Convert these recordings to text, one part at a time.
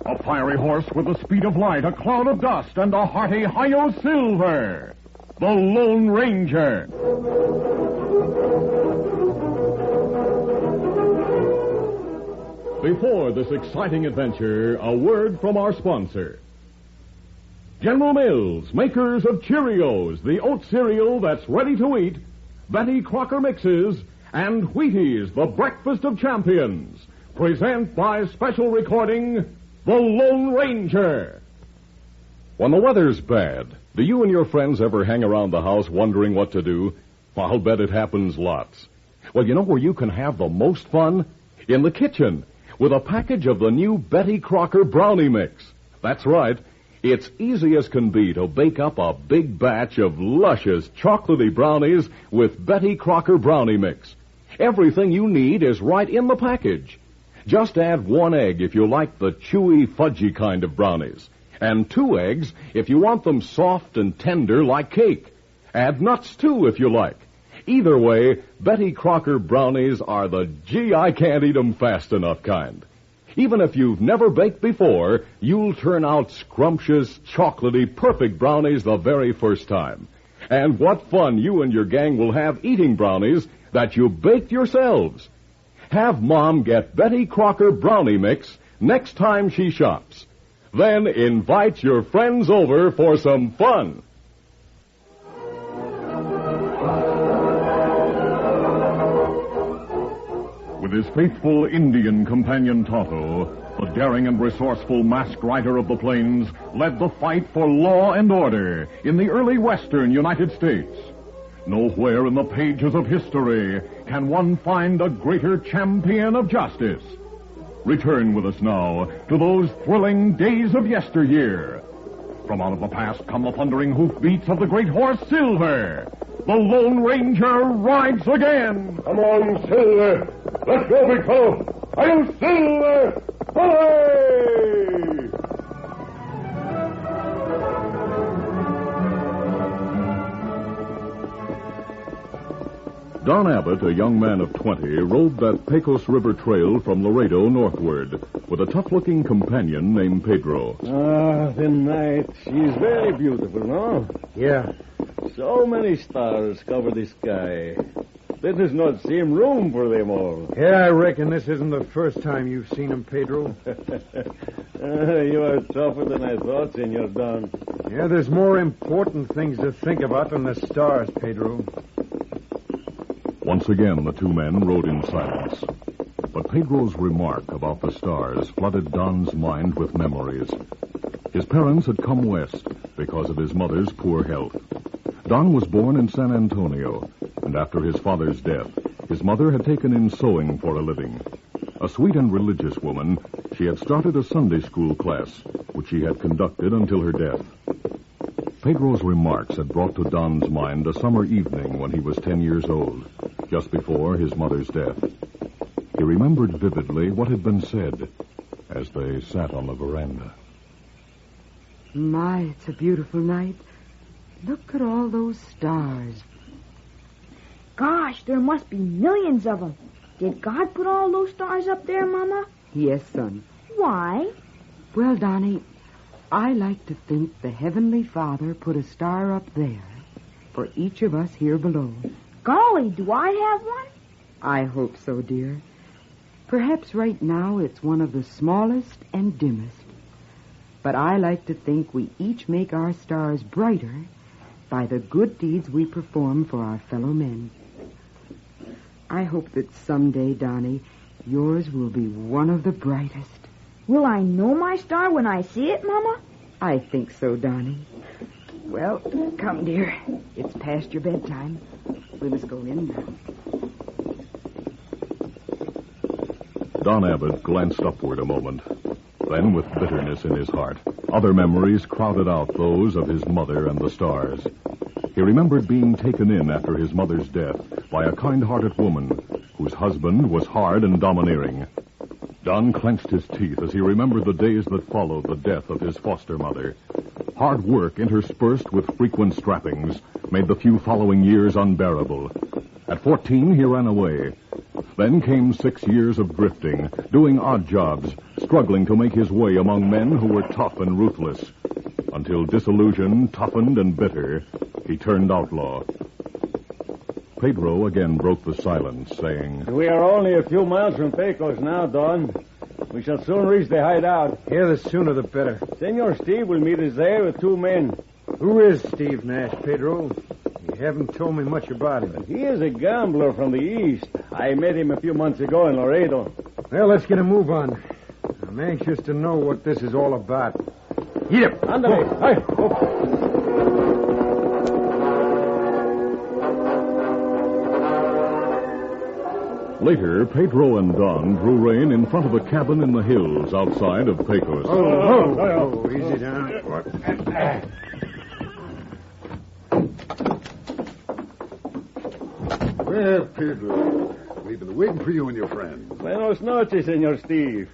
A fiery horse with the speed of light, a cloud of dust, and a hearty hi-yo silver. The Lone Ranger. Before this exciting adventure, a word from our sponsor. General Mills, makers of Cheerios, the oat cereal that's ready to eat, Betty Crocker Mixes, and Wheaties, the breakfast of champions, present by special recording, The Lone Ranger. When the weather's bad, do you and your friends ever hang around the house wondering what to do? I'll bet it happens lots. Well, you know where you can have the most fun? In the kitchen, with a package of the new Betty Crocker Brownie Mix. That's right. It's easy as can be to bake up a big batch of luscious, chocolatey brownies with Betty Crocker Brownie Mix. Everything you need is right in the package. Just add 1 egg if you like the chewy, fudgy kind of brownies, and 2 eggs if you want them soft and tender like cake. Add nuts, too, if you like. Either way, Betty Crocker brownies are the gee-I-can't-eat-em-fast enough kind. Even if you've never baked before, you'll turn out scrumptious, chocolatey, perfect brownies the very first time. And what fun you and your gang will have eating brownies that you baked yourselves. Have Mom get Betty Crocker Brownie Mix next time she shops. Then invite your friends over for some fun. With his faithful Indian companion Tonto, the daring and resourceful masked rider of the plains led the fight for law and order in the early western United States. Nowhere in the pages of history can one find a greater champion of justice. Return with us now to those thrilling days of yesteryear. From out of the past come the thundering hoofbeats of the great horse Silver. The Lone Ranger rides again. Come on, Silver. Let's go, big fellow. I'm Silver. Hooray! Don Abbott, a young man of 20, rode that Pecos River trail from Laredo northward with a tough-looking companion named Pedro. Ah, the night. She's very beautiful, no? Yeah. So many stars cover the sky. There does not seem room for them all. Yeah, I reckon this isn't the first time you've seen him, Pedro. You are tougher than I thought, Senor Don. Yeah, there's more important things to think about than the stars, Pedro. Once again, the two men rode in silence. But Pedro's remark about the stars flooded Don's mind with memories. His parents had come west because of his mother's poor health. Don was born in San Antonio, and after his father's death, his mother had taken in sewing for a living. A sweet and religious woman, she had started a Sunday school class, which she had conducted until her death. Pedro's remarks had brought to Don's mind a summer evening when he was 10 years old, just before his mother's death. He remembered vividly what had been said as they sat on the veranda. My, it's a beautiful night. Look at all those stars. Gosh, there must be millions of them. Did God put all those stars up there, Mama? Yes, son. Why? Well, Donnie, I like to think the Heavenly Father put a star up there for each of us here below. Golly, do I have one? I hope so, dear. Perhaps right now it's one of the smallest and dimmest. But I like to think we each make our stars brighter by the good deeds we perform for our fellow men. I hope that someday, Donnie, yours will be one of the brightest. Will I know my star when I see it, Mama? I think so, Donnie. Well, come, dear. It's past your bedtime. We must go in now. Don Abbott glanced upward a moment. Then, with bitterness in his heart, other memories crowded out those of his mother and the stars. He remembered being taken in after his mother's death by a kind-hearted woman whose husband was hard and domineering. Don clenched his teeth as he remembered the days that followed the death of his foster mother. Hard work interspersed with frequent strappings made the few following years unbearable. At 14, he ran away. Then came 6 years of drifting, doing odd jobs, struggling to make his way among men who were tough and ruthless. Until disillusioned, toughened, and bitter, he turned outlaw. Pedro again broke the silence, saying, We are only a few miles from Pecos now, Don. We shall soon reach the hideout. Here, the sooner the better. Senor Steve will meet us there with 2 men. Who is Steve Nash, Pedro? You haven't told me much about him. He is a gambler from the east. I met him a few months ago in Laredo. Well, let's get a move on. I'm anxious to know what this is all about. Eat it. Ándale. Hey. Oh. Later, Pedro and Don drew rein in front of a cabin in the hills outside of Pecos. Oh, easy down. Well, Pedro, we've been waiting for you and your friends. Buenos noches, Senor Steve.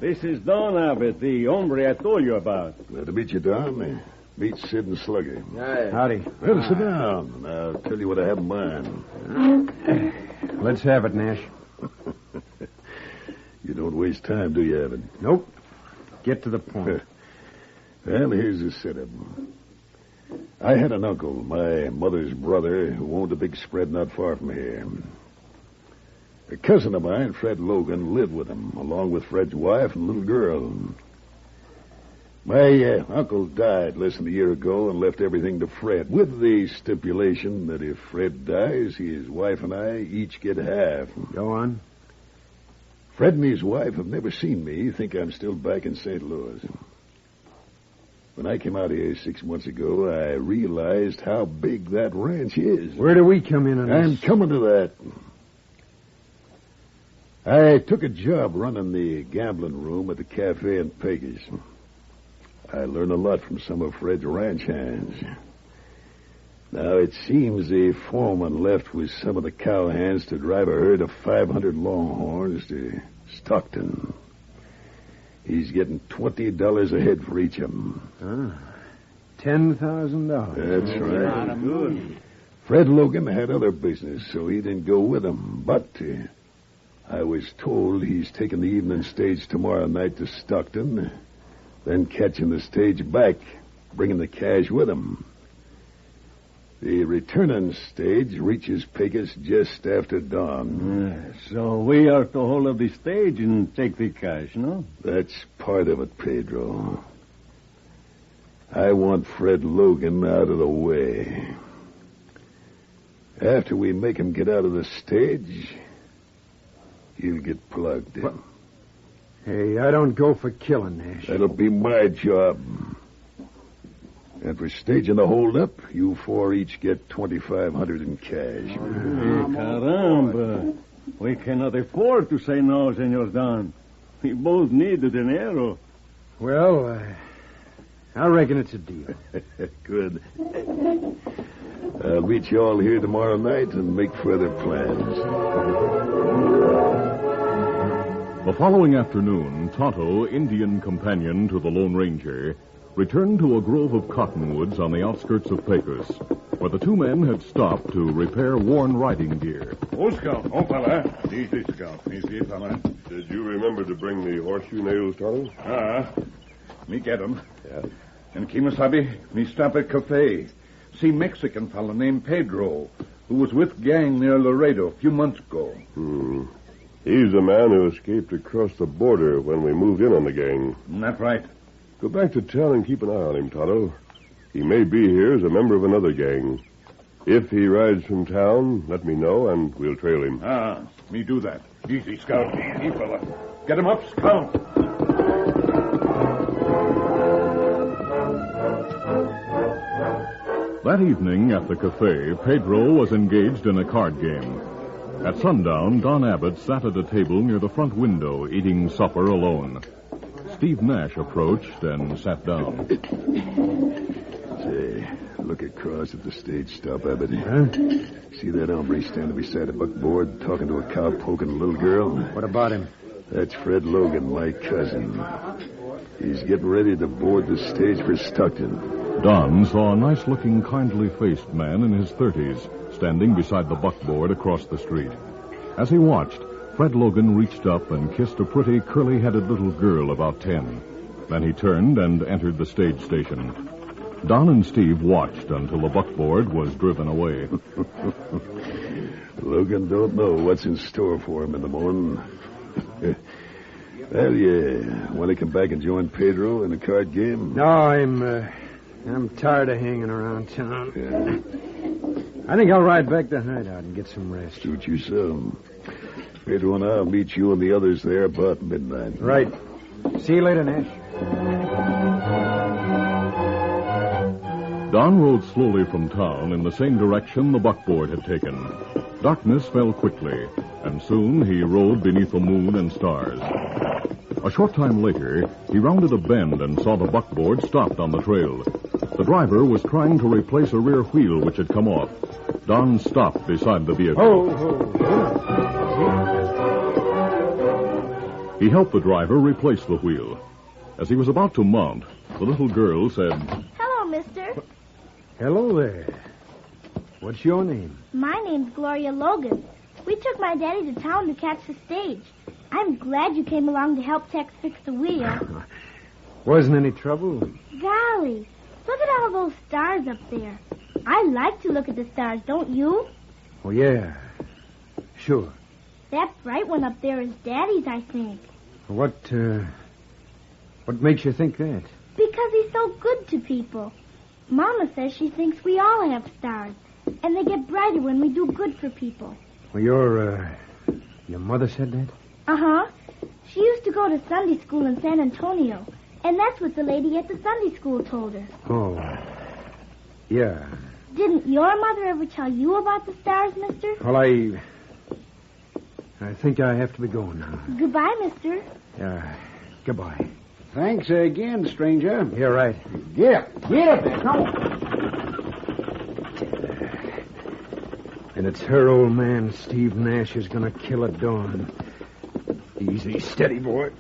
This is Don Abbott, the hombre I told you about. Glad to meet you, Don. Meet Sid and Slugger. Howdy. Well, sit down, and I'll tell you what I have in mind. Let's have it, Nash. You don't waste time, do you, Abbott? Nope. Get to the point. Well, here's the setup. I had an uncle, my mother's brother, who owned a big spread not far from here. A cousin of mine, Fred Logan, lived with him, along with Fred's wife and little girl. My uncle died less than a year ago and left everything to Fred, with the stipulation that if Fred dies, his wife and I each get half. Go on. Fred and his wife have never seen me, think I'm still back in St. Louis. When I came out here 6 months ago, I realized how big that ranch is. Where do we come in on this? I'm coming to that. I took a job running the gambling room at the cafe in Pecos. I learned a lot from some of Fred's ranch hands. Now, it seems the foreman left with some of the cow hands to drive a herd of 500 Longhorns to Stockton. He's getting $20 a head for each of them. $10,000. That's right. Good. Fred Logan had other business, so he didn't go with him. But I was told he's taking the evening stage tomorrow night to Stockton, then catching the stage back, bringing the cash with him. The returning stage reaches Pecos just after dawn. So we are to hold up the stage and take the cash, no? That's part of it, Pedro. I want Fred Logan out of the way. After we make him get out of the stage, he'll get plugged in. What? Hey, I don't go for killing, Nash. That'll be my job. And for staging the holdup, you 4 each get $2,500 in cash. Caramba. We cannot afford to say no, Senor Don. We both need the dinero. Well, I reckon it's a deal. Good. I'll meet you all here tomorrow night and make further plans. The following afternoon, Tonto, Indian companion to the Lone Ranger, returned to a grove of cottonwoods on the outskirts of Pecos, where the 2 men had stopped to repair worn riding gear. Oh, Scout. Oh, fella. Easy, Scout. Easy, fella. Did you remember to bring the horseshoe nails, Tonto? Me get 'em. Yeah. And Kimasabi, me stop at cafe. See Mexican fella named Pedro, who was with gang near Laredo a few months ago. He's the man who escaped across the border when we moved in on the gang. That's right. Go back to town and keep an eye on him, Tonto. He may be here as a member of another gang. If he rides from town, let me know, and we'll trail him. Me do that. Easy, Scout. Easy, fella. Get him up, Scout. That evening at the cafe, Pedro was engaged in a card game. At sundown, Don Abbott sat at a table near the front window, eating supper alone. Steve Nash approached and sat down. Say, look across at the stage stop, Abbott. Huh? See that hombre standing beside a buckboard talking to a cowpoke and a little girl? What about him? That's Fred Logan, my cousin. He's getting ready to board the stage for Stockton. Don saw a nice-looking, kindly-faced man in his 30s standing beside the buckboard across the street. As he watched, Fred Logan reached up and kissed a pretty, curly-headed little girl about 10. Then he turned and entered the stage station. Don and Steve watched until the buckboard was driven away. Logan don't know what's in store for him in the morning. Well, yeah. Want to come back and join Pedro in a card game? No, I'm tired of hanging around town. Yeah. I think I'll ride back to Hideout and get some rest. Suit you some. Pedro and I'll meet you and the others there about midnight. Right. See you later, Nash. Don rode slowly from town in the same direction the buckboard had taken. Darkness fell quickly, and soon he rode beneath the moon and stars. A short time later, he rounded a bend and saw the buckboard stopped on the trail. The driver was trying to replace a rear wheel which had come off. Don stopped beside the vehicle. He helped the driver replace the wheel. As he was about to mount, the little girl said, Hello, mister. Hello there. What's your name? My name's Gloria Logan. We took my daddy to town to catch the stage. I'm glad you came along to help Tex fix the wheel. Wasn't any trouble? Golly, look at all those stars up there. I like to look at the stars, don't you? Oh, yeah. Sure. That bright one up there is Daddy's, I think. What makes you think that? Because he's so good to people. Mama says she thinks we all have stars, and they get brighter when we do good for people. Well, your mother said that? Uh-huh. She used to go to Sunday school in San Antonio, and that's what the lady at the Sunday school told her. Oh, yeah. Didn't your mother ever tell you about the stars, mister? Well, I think I have to be going now. Goodbye, mister. Goodbye. Thanks again, stranger. You're right. Get up there, come on. And it's her old man, Steve Nash, who's going to kill at dawn. Easy, steady, boy.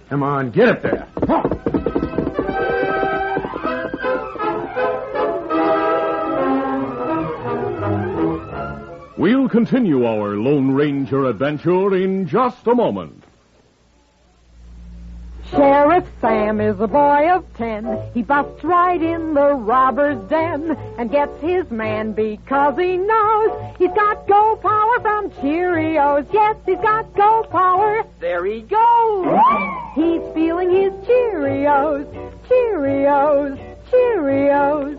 Come on, get up there. We'll continue our Lone Ranger adventure in just a moment. Sheriff Sam is a boy of 10. He busts right in the robber's den and gets his man because he knows he's got go power from Cheerios. Yes, he's got go power. There he goes. He's feeling his Cheerios. Cheerios. Cheerios.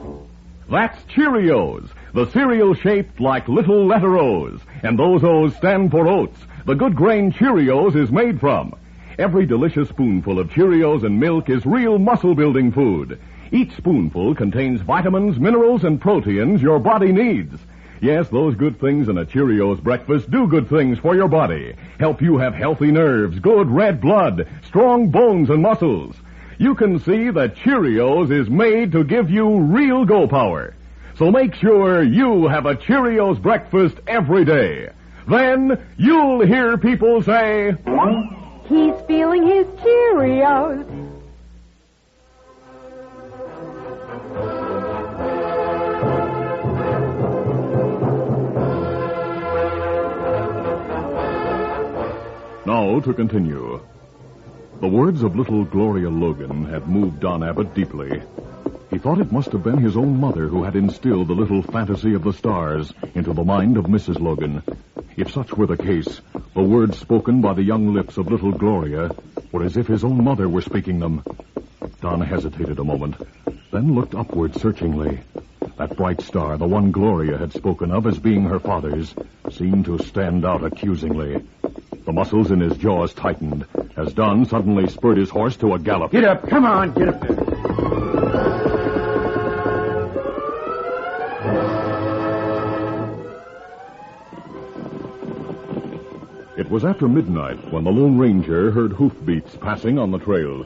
That's Cheerios, the cereal shaped like little letter O's. And those O's stand for oats. The good grain Cheerios is made from. Every delicious spoonful of Cheerios and milk is real muscle-building food. Each spoonful contains vitamins, minerals, and proteins your body needs. Yes, those good things in a Cheerios breakfast do good things for your body. Help you have healthy nerves, good red blood, strong bones and muscles. You can see that Cheerios is made to give you real go power. So make sure you have a Cheerios breakfast every day. Then you'll hear people say, he's feeling his Cheerios. Now to continue. The words of little Gloria Logan had moved Don Abbott deeply. He thought it must have been his own mother who had instilled the little fantasy of the stars into the mind of Mrs. Logan. If such were the case, the words spoken by the young lips of little Gloria were as if his own mother were speaking them. Don hesitated a moment, then looked upward searchingly. That bright star, the one Gloria had spoken of as being her father's, seemed to stand out accusingly. The muscles in his jaws tightened as Don suddenly spurred his horse to a gallop. Get up. Come on, get up there. It was after midnight when the Lone Ranger heard hoofbeats passing on the trail.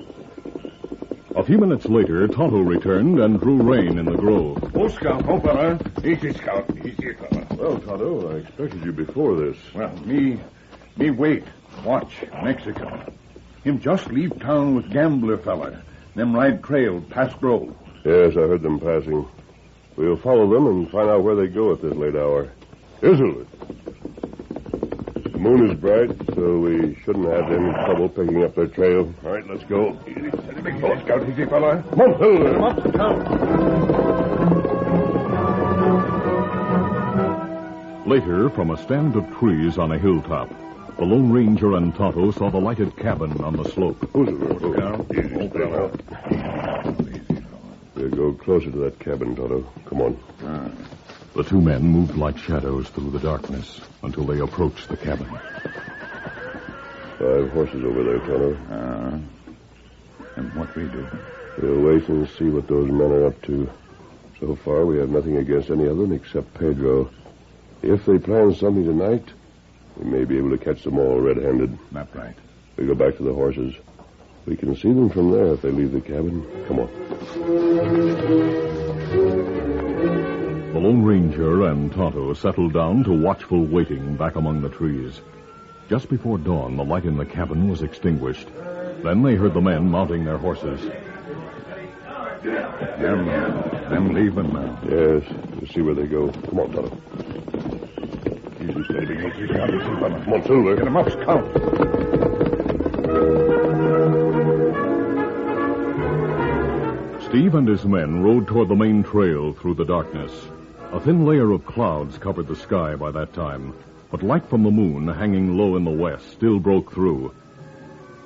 A few minutes later, Tonto returned and drew rein in the grove. Oh, Scout, oh, fella. Easy, Scout. Easy, fella. Well, Tonto, I expected you before this. Well, me wait. Watch, Mexican. Him just leave town with gambler fella. Them ride trail past grove. Yes, I heard them passing. We'll follow them and find out where they go at this late hour. Isn't it? moon is bright, so we shouldn't have any trouble picking up their trail. All right, let's go. Easy, steady, big fella. Scout, easy, fella. Come on, Silver. Come on, Scout. Later, from a stand of trees on a hilltop, the Lone Ranger and Tonto saw the lighted cabin on the slope. Easy, stay now. We'll go closer to that cabin, Tonto. Come on. The two men moved like shadows through the darkness until they approached the cabin. 5 horses over there, Tonto. And what we do? We'll wait and see what those men are up to. So far, we have nothing against any of them except Pedro. If they plan something tonight, we may be able to catch them all red-handed. That's right. We go back to the horses. We can see them from there if they leave the cabin. Come on. The Lone Ranger and Tonto settled down to watchful waiting back among the trees. Just before dawn, the light in the cabin was extinguished. Then they heard the men mounting their horses. Them leaving now. Yes, we'll see where they go. Come on, Tonto. Easy, steady, big easy, Scout, easy, fella. Come on, Silver. Get him up, Scout. Steve and his men rode toward the main trail through the darkness. A thin layer of clouds covered the sky by that time, but light from the moon hanging low in the west still broke through.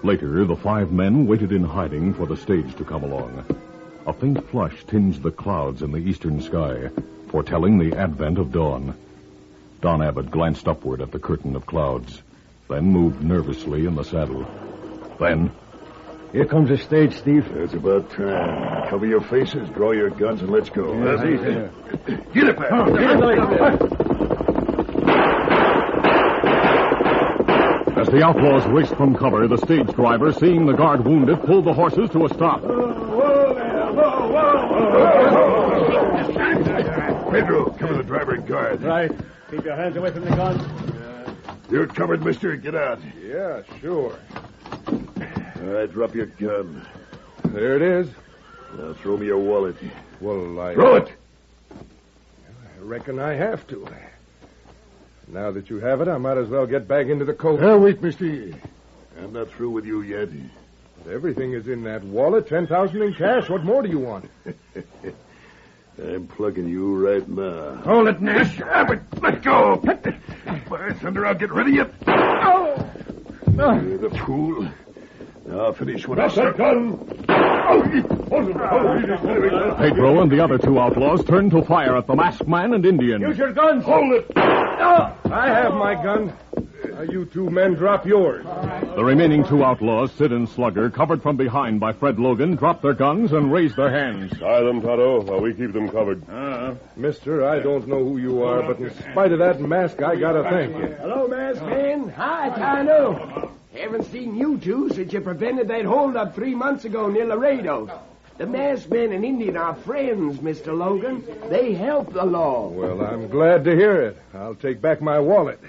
Later, the 5 men waited in hiding for the stage to come along. A faint flush tinged the clouds in the eastern sky, foretelling the advent of dawn. Don Abbott glanced upward at the curtain of clouds, then moved nervously in the saddle. Then... Here comes the stage, Steve. It's about time. Cover your faces, draw your guns, and let's go. That's easy. Get it back. As the outlaws raced from cover, the stage driver, seeing the guard wounded, pulled the horses to a stop. Pedro, cover the driver and guard. Right. Keep your hands away from the guns. You're covered, mister. Get out. Yeah, sure. All right, drop your gun. There it is. Now throw me your wallet. Well, Throw it! I reckon I have to. Now that you have it, I might as well get back into the coat. Wait, mister. I'm not through with you yet. Everything is in that wallet, 10,000 in cash. What more do you want? I'm plugging you right now. Hold it, Nash. Abbott, let go. By thunder, I'll get rid of you. You're the fool. Now I'll finish what I started. Pedro and the other 2 outlaws turned to fire at the masked man and Indian. Use your guns. Hold it. I have my gun. Now you 2 men drop yours. The remaining 2 outlaws, Sid and Slugger, covered from behind by Fred Logan, dropped their guns and raised their hands. Tie them, Tonto, while we keep them covered. Mister, I don't know who you are, but in spite of that mask, I gotta thank you. Hello, masked man. Hi, Tonto. Haven't seen you 2 since you prevented that holdup 3 months ago near Laredo. The masked man and Indian are friends, Mr. Logan. They help the law. Well, I'm glad to hear it. I'll take back my wallet.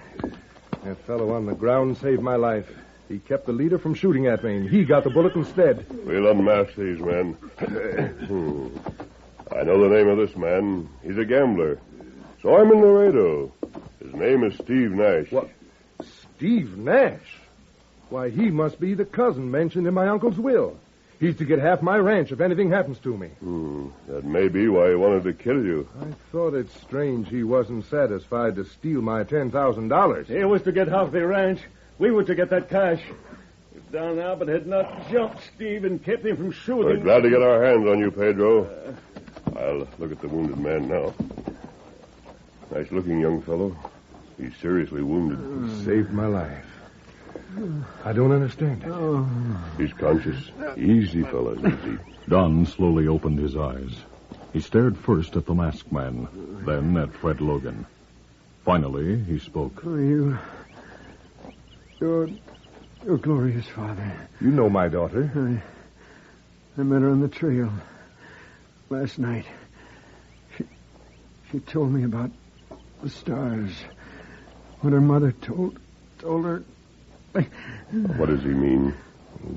That fellow on the ground saved my life. He kept the leader from shooting at me, and he got the bullet instead. We'll unmask these men. I know the name of this man. He's a gambler. Saw him in Laredo. His name is Steve Nash. What? Steve Nash? Why, he must be the cousin mentioned in my uncle's will. He's to get half my ranch if anything happens to me. That may be why he wanted to kill you. I thought it strange he wasn't satisfied to steal my $10,000. He was to get half the ranch. We were to get that cash. If Don Abbott had not jumped Steve and kept him from shooting... We're glad to get our hands on you, Pedro. I'll look at the wounded man now. Nice-looking young fellow. He's seriously wounded. He saved my life. I don't understand it. He's conscious. Easy, fellas, easy. Don slowly opened his eyes. He stared first at the masked man, then at Fred Logan. Finally, he spoke. You're glorious, Father. You know my daughter. I met her on the trail last night. She told me about the stars. What her mother told her. What does he mean?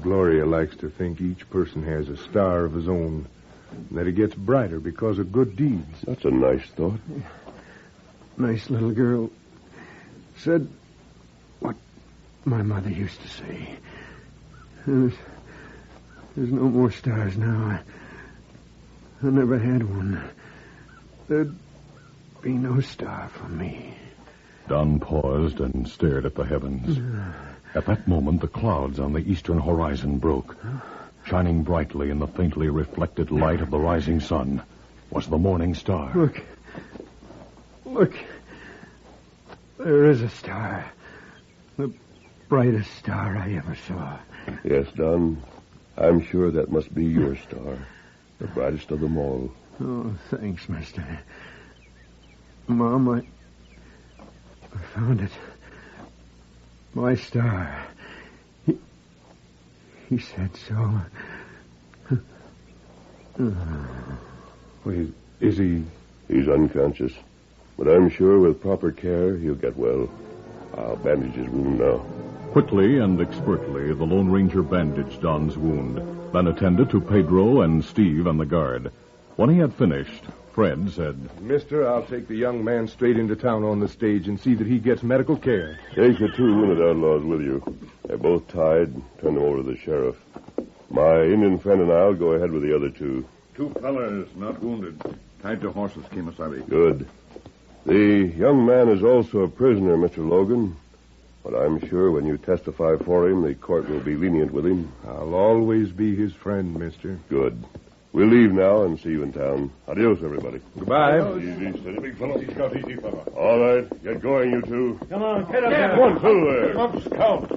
Gloria likes to think each person has a star of his own, and that it gets brighter because of good deeds. That's a nice thought. Nice little girl. Said what my mother used to say. There's no more stars now. I never had one. There'd be no star for me. Don paused and stared at the heavens. At that moment, the clouds on the eastern horizon broke. Shining brightly in the faintly reflected light of the rising sun was the morning star. Look. There is a star. The brightest star I ever saw. Yes, Don. I'm sure that must be your star. The brightest of them all. Oh, thanks, mister. Mom, I found it. My star. He said so. Well, is he? He's unconscious. But I'm sure with proper care, he'll get well. I'll bandage his wound now. Quickly and expertly, the Lone Ranger bandaged Don's wound, then attended to Pedro and Steve and the guard. When he had finished, Fred said, Mister, I'll take the young man straight into town on the stage and see that he gets medical care. Take the 2 wounded outlaws with you. They're both tied. Turn them over to the sheriff. My Indian friend and I'll go ahead with the other 2. 2 fellas, not wounded. Tied to horses, Kemosabe. Good. The young man is also a prisoner, Mr. Logan. But I'm sure when you testify for him, the court will be lenient with him. I'll always be his friend, mister. Good. We'll leave now and see you in town. Adios, everybody. Goodbye. Easy, steady, big fellow. Easy, Scout, easy, fella. All right. Get going, you 2. Come on, get up there. One, two there. Come up, Scout.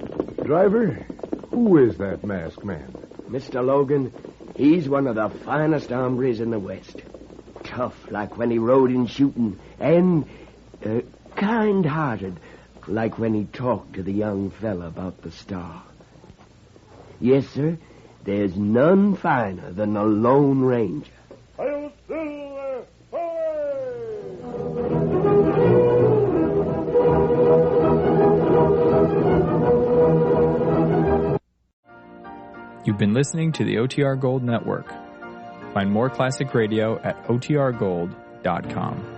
Driver, who is that masked man? Mr. Logan, he's one of the finest hombres in the West. Tough, like when he rode in shooting, and kind-hearted, like when he talked to the young fella about the star. Yes, sir, there's none finer than the Lone Ranger. Hail Silver! You've been listening to the OTR Gold Network. Find more classic radio at otrgold.com.